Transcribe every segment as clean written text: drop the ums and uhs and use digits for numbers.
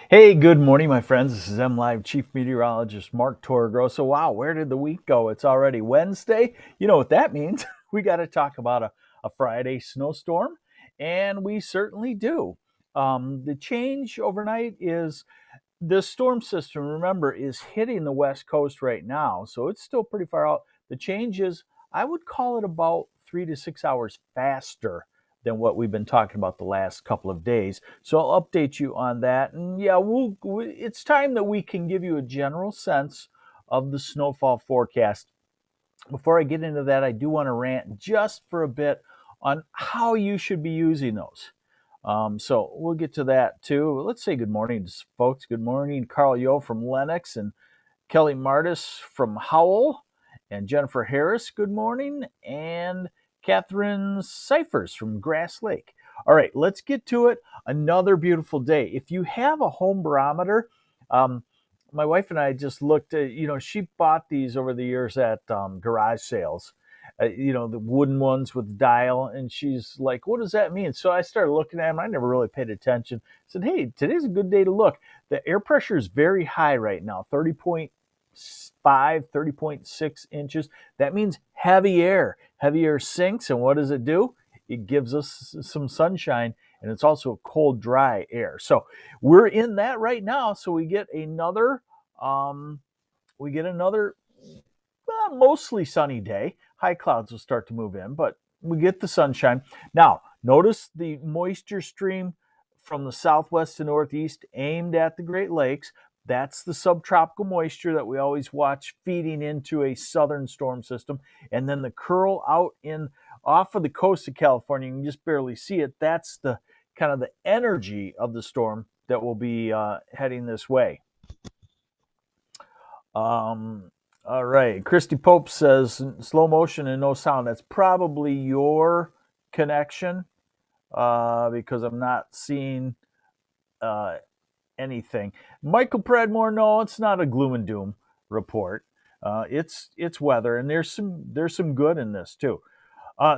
Hey, good morning, my friends. This is MLive Chief Meteorologist Mark Torregrossa. Wow, where did the week go? It's already Wednesday. You know what that means. We got to talk about a Friday snowstorm, and we certainly do. The change overnight is the storm system, remember, is hitting the West Coast right now, so it's still pretty far out. The change is, I would call it about 3 to 6 hours faster than what we've been talking about the last couple of days. So I'll update you on that. And yeah, it's time that we can give you a general sense of the snowfall forecast. Before I get into that, I do want to rant just for a bit on how you should be using those. So we'll get to that too. Let's say good morning, folks. Good morning, Carl Yo from Lennox and Kelly Martis from Howell and Jennifer Harris. Good morning. And Catherine Cyphers from Grass Lake. All right, let's get to it. Another beautiful day. If you have a home barometer, um, my wife and I just looked at, she bought these over the years at garage sales, the wooden ones with dial. And she's like, what does that mean? So I started looking at them. I never really paid attention. I said, hey, today's a good day to look. The air pressure is very high right now, 30.6 inches. That means heavy air. Heavy air sinks. And what does it do? It gives us some sunshine, and it's also cold, dry air. So we're in that right now. So um, we get another mostly sunny day. High clouds will start to move in, but we get the sunshine. Now, notice the moisture stream from the southwest to northeast aimed at the Great Lakes. That's the subtropical moisture that we always watch feeding into a southern storm system. And then the curl out in off of the coast of California, you can just barely see it. That's the kind of the energy of the storm that will be heading this way. Um, all right. Christy Pope says slow motion and no sound. That's probably your connection because I'm not seeing uh, anything. Michael Pradmore, no, it's not a gloom and doom report. It's weather, and there's some good in this too.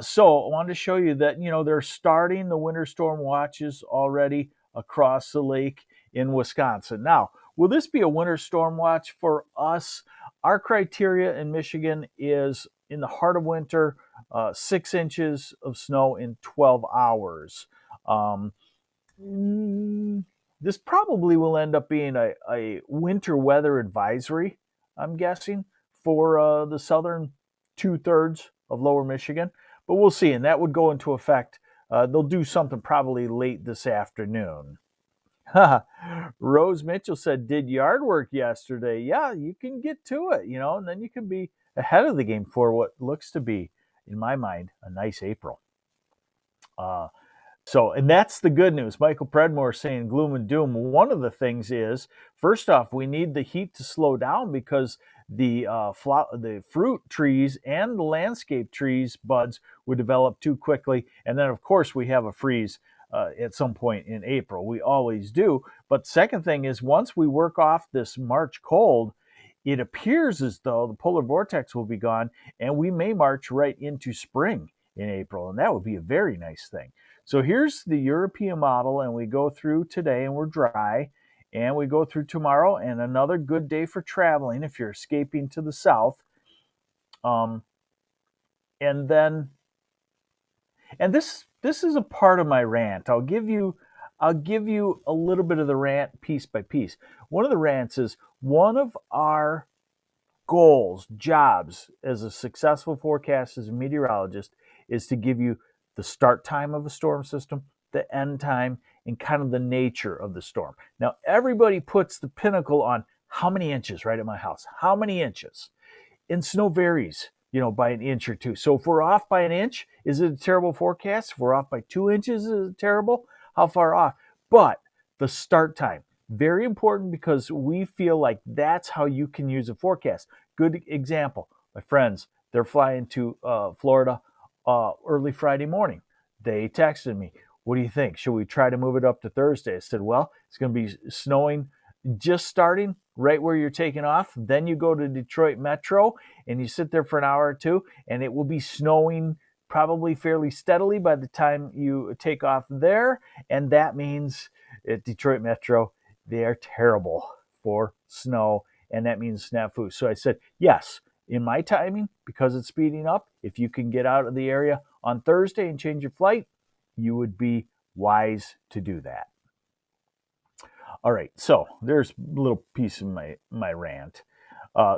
So I wanted to show you that they're starting the winter storm watches already across the lake in Wisconsin. Now, will this be a winter storm watch for us? Our criteria in Michigan is in the heart of winter, 6 inches of snow in 12 hours. Um, this probably will end up being a winter weather advisory, I'm guessing, for the southern 2/3 of lower Michigan. But we'll see. And that would go into effect. They'll do something probably late this afternoon. Rose Mitchell said, did yard work yesterday. Yeah, you can get to it, and then you can be ahead of the game for what looks to be, in my mind, a nice April. And that's the good news. Michael Predmore saying gloom and doom. One of the things is, first off, we need the heat to slow down because the fruit trees and the landscape trees buds would develop too quickly. And then, of course, we have a freeze at some point in April. We always do. But the second thing is, once we work off this March cold, it appears as though the polar vortex will be gone and we may march right into spring in April. And that would be a very nice thing. So here's the European model, and we go through today and we're dry, and we go through tomorrow and another good day for traveling if you're escaping to the south. Um, and then, and this is a part of my rant. I'll give you a little bit of the rant piece by piece. One of the rants is one of our goals, jobs as a successful forecaster, as a meteorologist, is to give you the start time of a storm system, the end time, and kind of the nature of the storm. Now, everybody puts the pinnacle on how many inches right at my house, how many inches. And snow varies, by an inch or two. So if we're off by an inch, is it a terrible forecast? If we're off by 2 inches, is it terrible? How far off? But the start time, very important because we feel like that's how you can use a forecast. Good example. My friends, they're flying to Florida early Friday morning. They texted me, what do you think? Should we try to move it up to Thursday? I said, well, it's going to be snowing just starting right where you're taking off. Then you go to Detroit Metro and you sit there for an hour or two, and it will be snowing probably fairly steadily by the time you take off there. And that means at Detroit Metro, they are terrible for snow, and that means snafu. So I said, yes, in my timing, because it's speeding up, if you can get out of the area on Thursday and change your flight, you would be wise to do that. All right, so there's a little piece of my rant.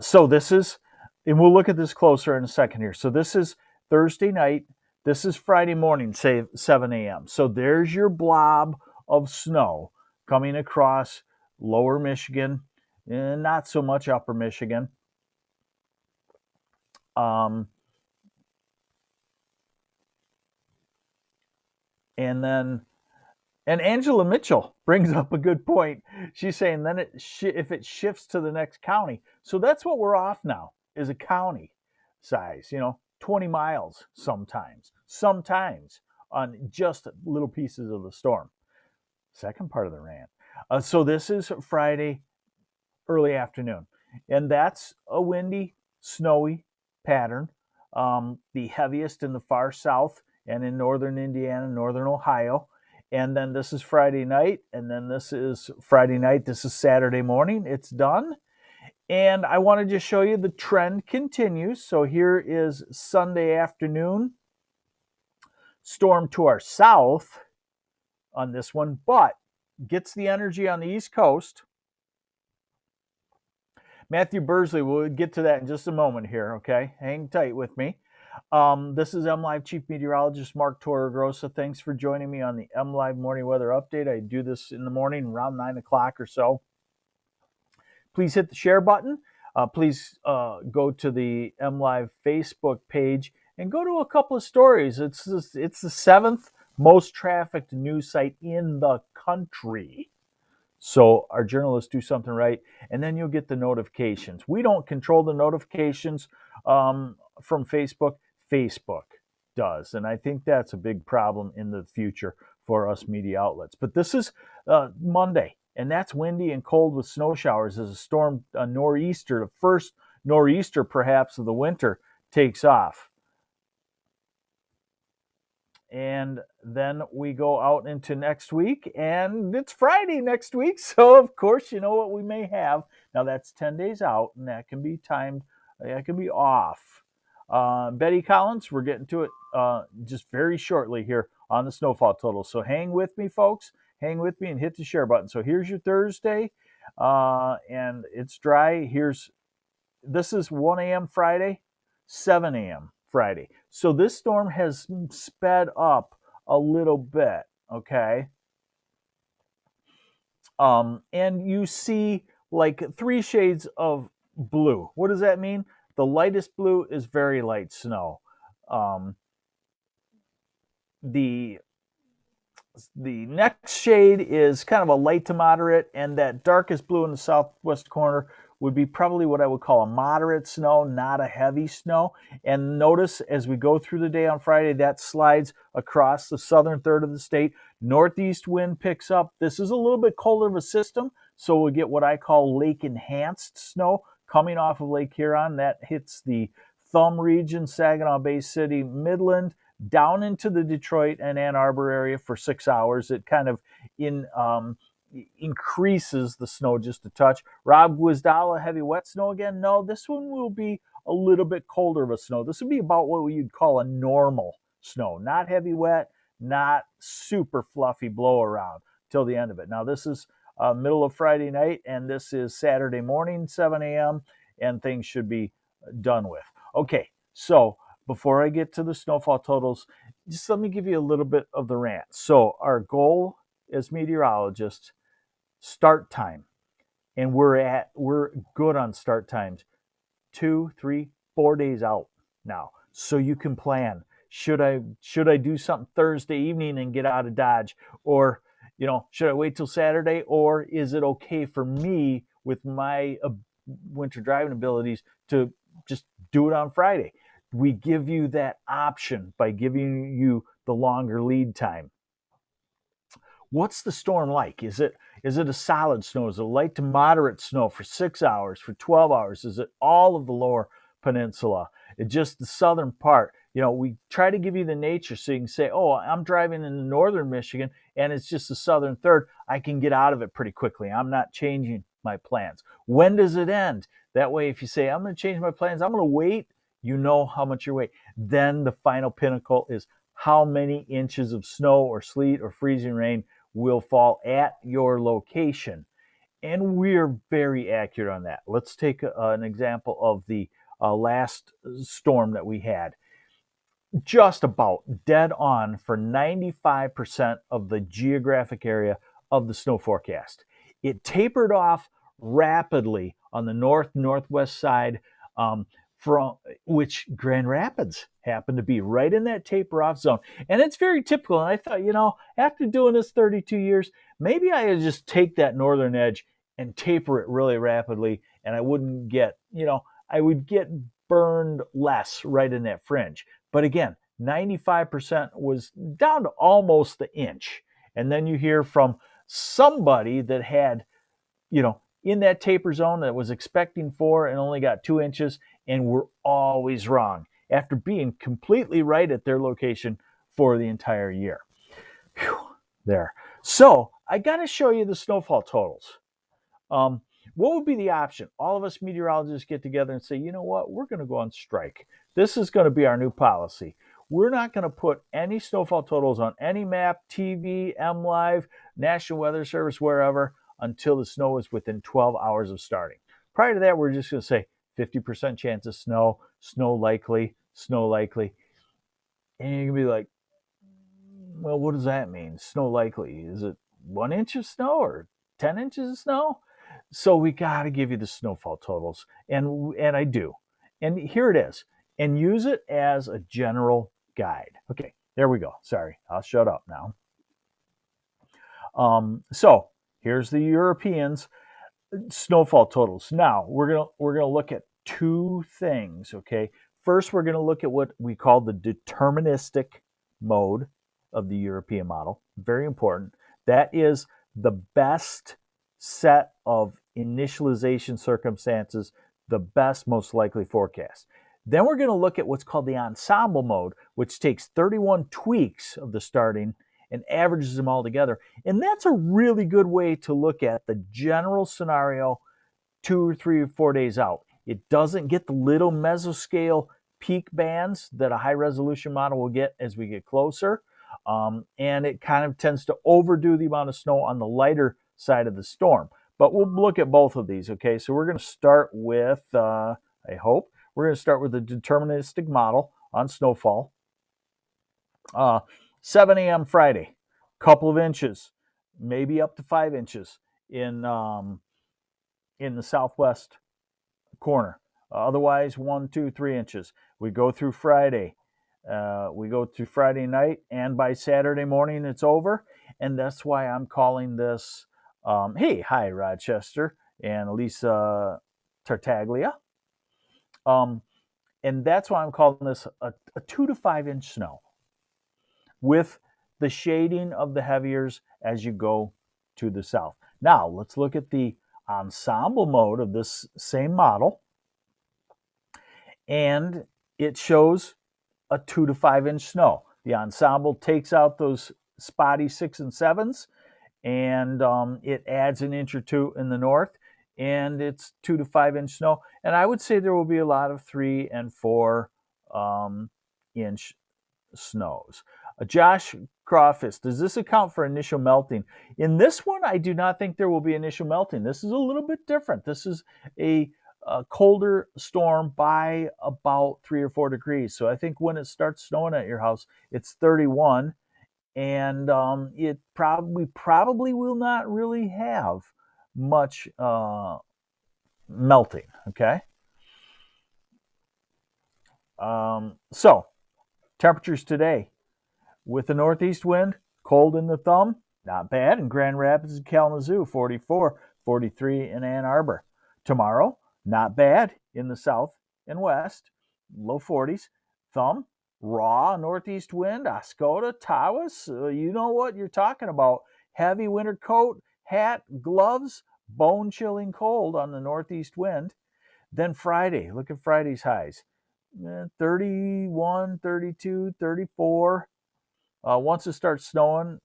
So this is, and we'll look at this closer in a second here. So this is Thursday night. This is Friday morning, say 7 a.m. So there's your blob of snow coming across lower Michigan, and not so much upper Michigan. And then, and Angela Mitchell brings up a good point. She's saying then if it shifts to the next county, so that's what we're off now is a county size. 20 miles sometimes on just little pieces of the storm. Second part of the rant. So this is Friday early afternoon, and that's a windy, snowy pattern. The heaviest in the far south and in northern Indiana, northern Ohio. And then this is Friday night, and then this is Friday night. This is Saturday morning. It's done. And I want to just show you the trend continues. So here is Sunday afternoon. Storm to our south on this one, but gets the energy on the East Coast. Matthew Bursley, we'll get to that in just a moment here, okay? Hang tight with me. This is MLive Chief Meteorologist Mark Torregrossa. Thanks for joining me on the MLive Morning Weather Update. I do this in the morning around 9 o'clock or so. Please hit the share button. Please go to the MLive Facebook page and go to a couple of stories. It's the seventh most trafficked news site in the country. So our journalists do something right, and then you'll get the notifications. We don't control the notifications from Facebook. Facebook does, and I think that's a big problem in the future for us media outlets. But this is Monday, and that's windy and cold with snow showers as a storm, a nor'easter, the first nor'easter perhaps of the winter, takes off. And then we go out into next week, and it's Friday next week. So, of course, you know what we may have. Now, that's 10 days out, and that can be timed, that can be off. Betty Collins, we're getting to it just very shortly here on the snowfall total. So hang with me, folks. Hang with me and hit the share button. So here's your Thursday, and it's dry. This is 1 a.m. Friday, 7 a.m. Friday. So this storm has sped up a little bit, okay? And you see like 3 shades of blue. What does that mean? The lightest blue is very light snow. The next shade is kind of a light to moderate, and that darkest blue in the southwest corner would be probably what I would call a moderate snow, not a heavy snow. And notice as we go through the day on Friday, that slides across the southern third of the state. Northeast wind picks up. This is a little bit colder of a system, so we'll get what I call lake-enhanced snow coming off of Lake Huron. That hits the Thumb region, Saginaw Bay City, Midland, down into the Detroit and Ann Arbor area for 6 hours. It kind of increases the snow just a touch. Rob Gwizdala, heavy wet snow again? No, this one will be a little bit colder of a snow. This would be about what you'd call a normal snow. Not heavy wet, not super fluffy blow around till the end of it. Now, this is middle of Friday night, and this is Saturday morning, 7 a.m., and things should be done with. Okay, so before I get to the snowfall totals, just let me give you a little bit of the rant. So our goal as meteorologists, start time, and we're good on start times 2, 3, 4 days out now, so you can plan. Should I do something Thursday evening and get out of Dodge, or should I wait till Saturday, or is it okay for me with my winter driving abilities to just do it on Friday? We give you that option by giving you the longer lead time. What's the storm like? Is it a solid snow? Is it light to moderate snow for 6 hours, for 12 hours? Is it all of the lower peninsula? It's just the southern part? We try to give you the nature so you can say, oh, I'm driving in northern Michigan and it's just the southern third. I can get out of it pretty quickly. I'm not changing my plans. When does it end? That way, if you say, I'm going to change my plans, I'm going to wait, you know how much you wait. Then the final pinnacle is how many inches of snow or sleet or freezing rain will fall at your location. And we're very accurate on that. Let's take an example of the last storm that we had. Just about dead on for 95% of the geographic area of the snow forecast. It tapered off rapidly on the northwest side, from which Grand Rapids happened to be right in that taper off zone. And it's very typical. And I thought, after doing this 32 years, maybe I would just take that northern edge and taper it really rapidly, and I wouldn't get, I would get burned less right in that fringe. But again, 95% was down to almost the inch. And then you hear from somebody that had, in that taper zone that was expecting 4 and only got 2 inches, and were always wrong after being completely right at their location for the entire year. Whew, there. So I got to show you the snowfall totals. What would be the option? All of us meteorologists get together and say, you know what, we're going to go on strike. This is going to be our new policy. We're not going to put any snowfall totals on any map, TV, MLive, National Weather Service, wherever, until the snow is within 12 hours of starting. Prior to that, we're just going to say 50% chance of snow, snow likely. And you can be like, well, what does that mean? Snow likely. Is it 1 inch of snow or 10 inches of snow? So we got to give you the snowfall totals, and I do. And here it is. And use it as a general guide. Okay, there we go. Sorry, I'll shut up now. So here's the Europeans' snowfall totals. Now we're gonna look at two things. Okay, first we're gonna look at what we call the deterministic mode of the European model. Very important. That is the best set of initialization circumstances, the best, most likely forecast. Then we're going to look at what's called the ensemble mode, which takes 31 tweaks of the starting and averages them all together. And that's a really good way to look at the general scenario 2 or 3 or 4 days out. It doesn't get the little mesoscale peak bands that a high resolution model will get as we get closer. And it kind of tends to overdo the amount of snow on the lighter side of the storm. But we'll look at both of these, okay? So we're going to start with, we're going to start with the deterministic model on snowfall. 7 a.m. Friday, couple of inches, maybe up to 5 inches in the southwest corner. Otherwise, 1, 2, 3 inches. We go through Friday. We go through Friday night, and by Saturday morning, it's over. And that's why I'm calling this, hi, Rochester and Lisa Tartaglia. And that's why I'm calling this a 2 to 5 inch snow with the shading of the heaviers as you go to the south. Now, let's look at the ensemble mode of this same model. And it shows a 2 to 5 inch snow. The ensemble takes out those spotty 6 and 7s, and it adds an inch or two in the north, and it's 2 to 5 inch snow. And I would say there will be a lot of 3 and 4 inch snows. Josh Crawfist, does this account for initial melting? In this one, I do not think there will be initial melting. This is a little bit different. This is a colder storm by about 3 or 4 degrees. So I think when it starts snowing at your house, it's 31, and it probably will not really have much melting. Okay. So temperatures today, with the northeast wind, cold in the thumb, not bad in Grand Rapids and Kalamazoo, 44, 43 in Ann Arbor. Tomorrow, not bad in the south and west, low 40s. Thumb, raw northeast wind, Oscoda, Tawas, you know what you're talking about. Heavy winter coat, hat, gloves, bone-chilling cold on the northeast wind. Then Friday, look at Friday's highs. 31, 32, 34. Once it starts snowing,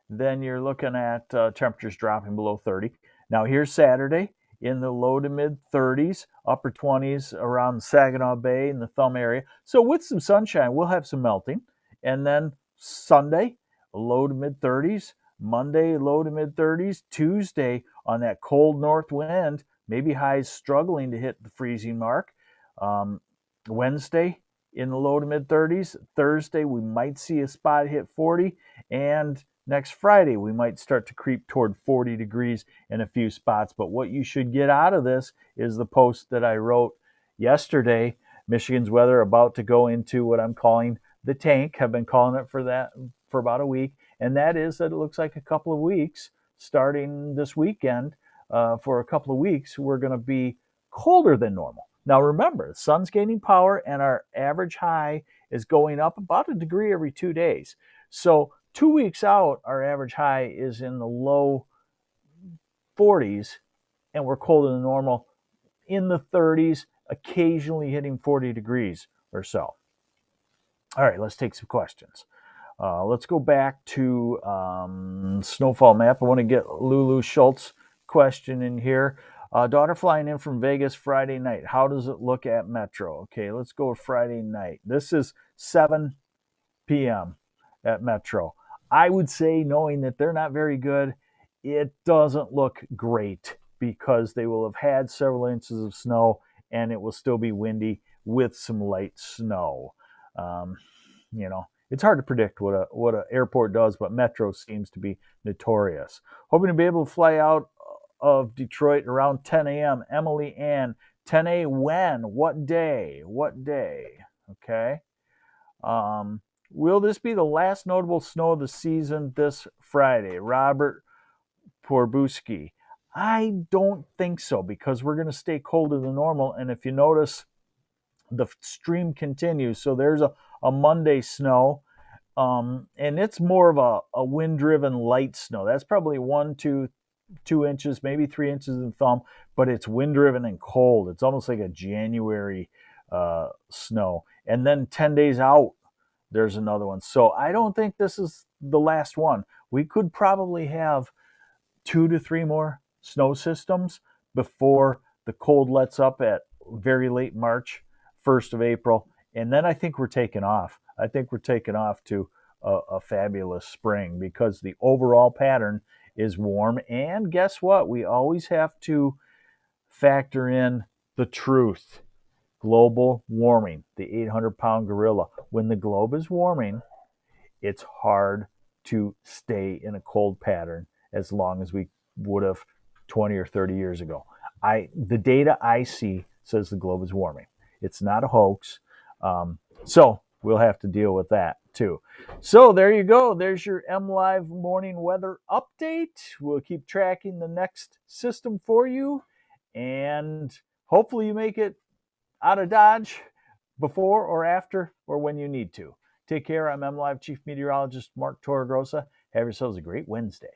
then you're looking at temperatures dropping below 30. Now here's Saturday in the low to mid 30s, upper 20s around Saginaw Bay and the Thumb area. So with some sunshine, we'll have some melting. And then Sunday, low to mid 30s. Monday, low to mid 30s. Tuesday, on that cold north wind, maybe highs struggling to hit the freezing mark. Wednesday, in the low to mid 30s. Thursday, we might see a spot hit 40. And next Friday, we might start to creep toward 40 degrees in a few spots. But what you should get out of this is the post that I wrote yesterday. Michigan's weather about to go into what I'm calling the tank. Have been calling it for that for about a week. And that is that it looks like a couple of weeks, starting this weekend, for a couple of weeks, we're going to be colder than normal. Now remember, the sun's gaining power and our average high is going up about a degree every 2 days. So 2 weeks out, our average high is in the low 40s and we're colder than normal in the 30s, occasionally hitting 40 degrees or so. All right, let's take some questions. Let's go back to snowfall map. I want to get Lulu Schultz question in here. Daughter flying in from Vegas Friday night. How does it look at Metro? Okay, let's go with Friday night. This is 7 p.m. at Metro. I would say, knowing that they're not very good, it doesn't look great because they will have had several inches of snow and it will still be windy with some light snow. It's hard to predict what an airport does, but Metro seems to be notorious. Hoping to be able to fly out of Detroit around 10 a.m. Emily Ann, 10 a. When? What day? What day? Okay. Will this be the last notable snow of the season this Friday? Robert Porbuski. I don't think so because we're going to stay colder than normal. And if you notice, the stream continues. So there's a Monday snow. And it's more of a wind-driven light snow. That's probably 2 inches, maybe 3 inches in thumb, but it's wind-driven and cold. It's almost like a January snow. And then 10 days out, there's another one. So I don't think this is the last one. We could probably have 2 to 3 more snow systems before the cold lets up at very late March, 1st of April. And then I think we're taking off. I think we're taking off to a fabulous spring because the overall pattern is warm. And guess what? We always have to factor in the truth. Global warming, the 800-pound gorilla. When the globe is warming, it's hard to stay in a cold pattern as long as we would have 20 or 30 years ago. The data I see says the globe is warming. It's not a hoax. So we'll have to deal with that too. So there you go. There's your MLive morning weather update. We'll keep tracking the next system for you. And hopefully you make it out of Dodge before or after or when you need to. Take care. I'm MLive Chief Meteorologist Mark Torregrossa. Have yourselves a great Wednesday.